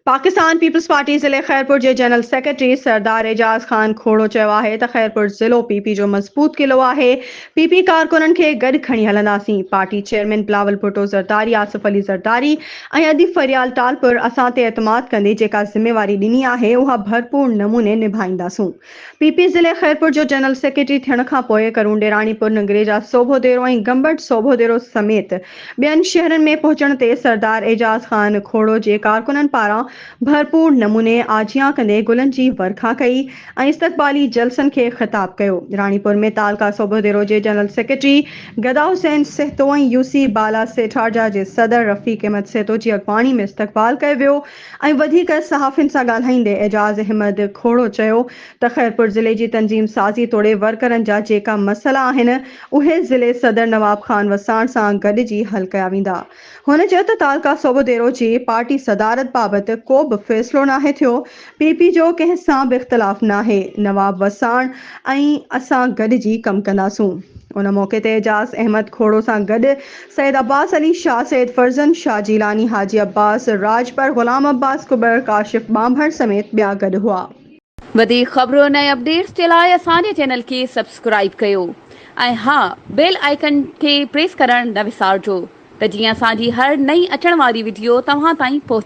Pakistan peoples party ज़िले खैरपुर के general secretary सरदार एजाज खान खोड़ो चयो है त खैरपुर ज़िलो पीपी जो मज़बूत किलो है। पीपी कारकुननि खे गॾु खणी हलंदासीं। पार्टी चेयरमैन बिलावल भुट्टो ज़रदारी, आसिफ अली ज़रदारी ऐं अदीब फरियाल टालपुर असां ते एतमाद कंदे जेका ज़िम्मेवारी ॾिनी आहे उहा भरपूर नमूने निभाईंदासूं। पीपी ज़िले खैरपुर जो जनरल सेक्रेटरी थियण खां पोइ करून डेराणीपुर नगरेजा सोभोदेरो ऐं गंबट सोभोदेरो समेत ॿियनि शहरनि में पहुचण ते सरदार एजाज खान खोड़ो जे कारकुननि पारां भरपूर नमूने आजियां कंदे गुलनि जी वर्खा कई ऐं इस्तक़बाली जलसनि खे ख़िताब कयो। राणीपुर में तालका सोभोदेरो जे जनरल सेक्रेटरी गदा हुसैन सेहतो ऐं यूसी बाला सेठारजा जे सदर रफ़ीक अहमद सेहतो जी अॻवानी में इस्तक़बाल कयो वियो ऐं वधीक सहाफ़ियुनि सां ॻाल्हाईंदे एजाज अहमद खोड़ो चयो त खैरपुर ज़िले जी तंज़ीम साज़ी तोड़े वर्करनि जा जेका मसइला आहिनि उहे ज़िले सदर नवाब ख़ान वसाण सां गॾिजी हल कया वेंदा। हुन चयो त तालका सोभोदेरो जी पार्टी सदारत बाबति को बि फ़ैसिलो नाहे थियो। पीपी जो कंहिं सां बि इख़्तिलाफ़ नाहे। नवाब वसाण ऐं असां गॾिजी कमु कंदासूं। उन मौक़े ते एजाज अहमद खोड़ो सां गॾु सैयद अब्बास अली शाह, सैयद फर्जन शाह जीलानी, हाजी अब्बास राजपर, गुलाम अब्बास कुबर, काशिफ बांभर समेत ॿिया गॾु हुआ। वधीक ख़बरुनि ऐं अपडेट्स जे लाइ असांजे चैनल खे सब्सक्राइब कयो ऐं हा बेल आइकन खे प्रेस करणु न विसारिजो त जीअं असांजी हर नई अचण वारी वीडियो तव्हां ताईं पहुचे।